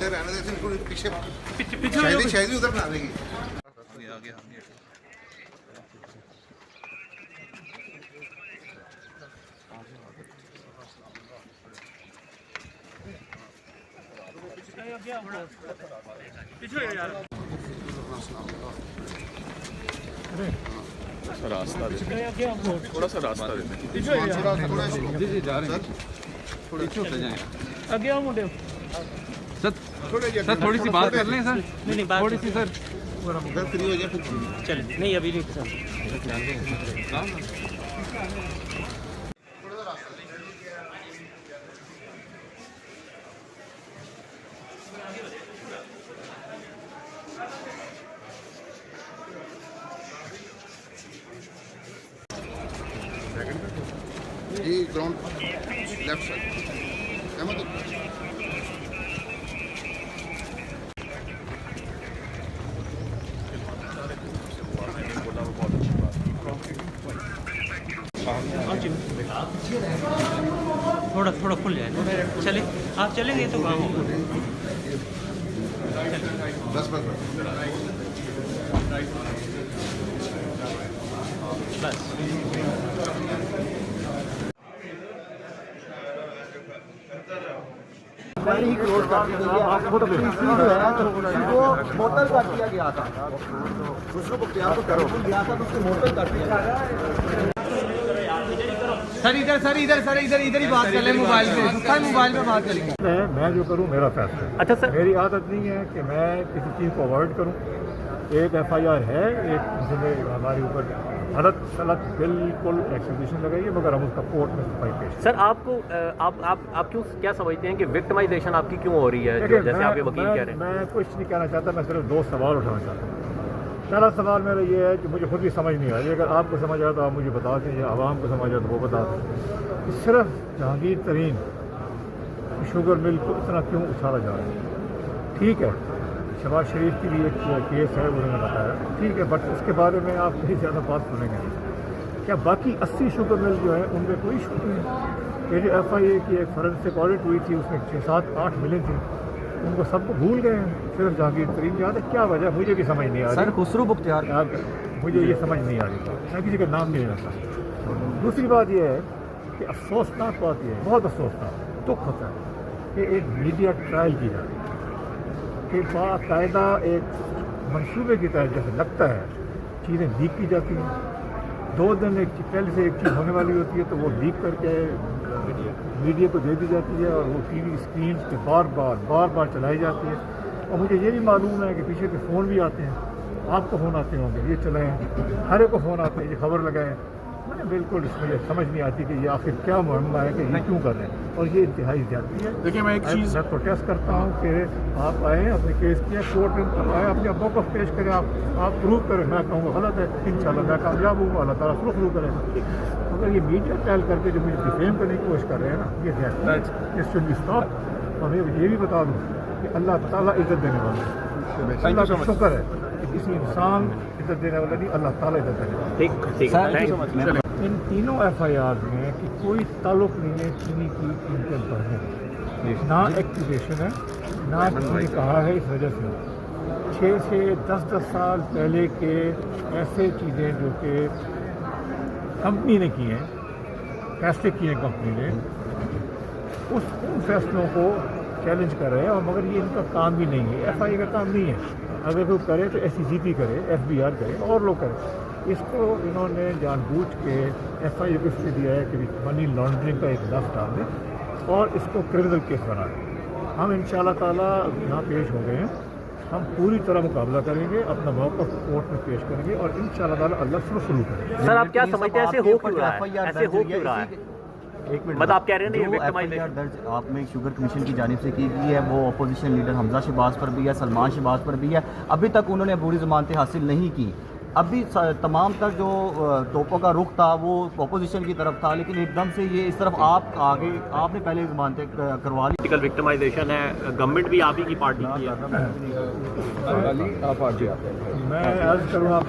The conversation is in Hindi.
इधर रहने देते इनको पीछे पीछे शायद उधर बना देगी। रास्ता थोड़ा सा रास्ता देते जी जी जा रहे हैं थोड़े छोटे जाएं आगे आओ मुंडे सर थोड़ी सी बात कर लें सर नहीं थोड़ी सी सर फ्री हो जाए फिर चल नहीं अभी नहीं सर ये ग्राउंड लेफ्ट साइड अहमद थोड़ा थोड़ा खुल जाए चले आप चलेंगे तो काम होगा बस बस बस ही क्लोज कर दी गई है। वो मोटर कर दिया गया था, खुशबू बख्तियार को टेलीफोन दिया था तो उसको मोटर कर दिया गया। सर इधर ही बात कर ले मोबाइल पे मोबाइल पे बात करेंगे। मैं जो करूं मेरा फैसला है। अच्छा सर मेरी आदत नहीं है कि मैं किसी चीज़ को अवॉइड करूं। एक FIR है, एक जिसमें हमारे ऊपर गलत बिल्कुल एक्सक्यूशन लगाइए, मगर हम उसका कोर्ट में सफाई पेश। सर आपको आप क्यों क्या समझते हैं कि विक्टिमाइजेशन आपकी क्यों हो रही है जैसे आप ये वकील कह रहे हैं? मैं कुछ नहीं कहना चाहता, मैं सिर्फ 2 सवाल उठाना चाहता हूँ। पहला सवाल मेरा ये है कि मुझे खुद भी समझ नहीं आ रही। अगर आपको समझ आया तो आप मुझे बता दें, या आवाम को समझ आया तो वो बता दें। सिर्फ जहांगीर तरीन शुगर मिल को इतना क्यों उछाला जा रहा है? ठीक है, शहबाज शरीफ की भी एक केस है, उन्होंने बताया, ठीक है, बट उसके बारे में आप कहीं ज़्यादा बात सुनेंगे नहीं। क्या बाकी 80 शुगर मिल जो है उनमें कोई इशू नहीं है? ये जो FIA की एक फॉरेंसिक ऑडिट हुई थी उसमें 6, 7, 8 मिले थे, उनको सबको भूल गए हैं, सिर्फ जहांगीर तरीन याद है। क्या वजह मुझे भी समझ नहीं आ रही। सर खुसरू बख्तियार मुझे ये समझ नहीं आ रही, मैं किसी का नाम नहीं लेना चाहता। दूसरी बात यह है कि अफसोसनाक बात यह है, बहुत अफसोसनाक दुख होता है कि एक मीडिया ट्रायल की जाए कि बाकायदा एक मंसूबे की तरह जैसे लगता है चीज़ें लीक की जाती हैं। 2 दिन पहले से एक चीज़ होने वाली होती है तो वो लीक करके मीडिया को दे दी जाती है और वो TV स्क्रीन पे बार बार चलाई जाती है। और मुझे ये भी मालूम है कि पीछे के फ़ोन भी आते हैं, आपको फ़ोन आते होंगे, ये चलाएँ, हर एक को फ़ोन आते हैं, ये खबर लगाएँ। मैंने बिल्कुल इसमें ये समझ नहीं आती कि ये आखिर क्या मामला है कि ये क्यों कर रहे हैं, और ये इंतहाई ज़्यादती है। देखिए मैं एक चीज़ मैं प्रोटेस्ट करता हूँ कि आप आएँ, अपने केस किया, कोर्ट में आए, अपने मौक़िफ़ पेश करें, आप प्रूव करें। मैं कहूँगा गलत है, इंशाल्लाह मैं कामयाब हूँ, अल्लाह ताला सुरखरू करें। मगर ये मीडिया ट्रायल करके जो मुझे डिफेम करने की कोशिश कर रहे हैं ना, ये दैट शुड बी स्टॉप। और मैं ये भी बता दूँ कि अल्लाह ताला इज़्ज़त देने वाला है। अल्लाह का शुक्र है कि किसी इंसान इज़्ज़त देने वाला नहीं, अल्लाह ताला इज़्ज़त देने वाला। ठीक इन तीनों FIR में कि कोई ताल्लुक नहीं है चीनी की कीमतें बढ़ने, ना एक्टिवेशन है, ना किसी ने कहा है इस वजह से। 6 से 10 साल पहले के ऐसे चीज़ें जो कि कंपनी ने की हैं, फैसले किए हैं कंपनी ने, उन फैसलों को चैलेंज कर रहे हैं। और मगर ये इनका काम भी नहीं है, FIA का काम नहीं है। अगर कोई करे तो SECP करे, FBR करे, और लोग करें। इसको इन्होंने जानबूझ के FIA को इसलिए दिया है कि मनी लॉन्ड्रिंग का एक लफ्ज़ डाल दें और इसको क्रिमिनल केस बना दें। हम इंशाल्लाह ताला यहाँ पेश हो गए हैं, हम पूरी तरह मुकाबला करेंगे, अपना मौक़िफ़ कोर्ट में पेश करेंगे और इंशाल्लाह ताला अल्लाह शुरू करेंगे। सर आप क्या समझते हैं ऐसे हो क्यों रहा है? ऐसे हो क्यों रहा है? एक मिनट, मतलब आप कह रहे हैं ना ये FIR दर्ज आपने शुगर कमीशन की जानिब से की गई है, वो अपोजिशन लीडर हमजा शहबाज पर भी है, सलमान शहबाज पर भी है। अभी तक उन्होंने अबूरी ज़मानतें हासिल नहीं की। अभी तमाम तर जो तोपों का रुख था वो अपोजिशन की तरफ था, लेकिन एकदम से ये इस तरफ आप आगे, आपने पहले ज़मानतें करवा ली। पॉलिटिकल विक्टिमाइजेशन है, गवर्नमेंट भी आप ही की पार्टी की है। मैं अर्ज़ करूँगा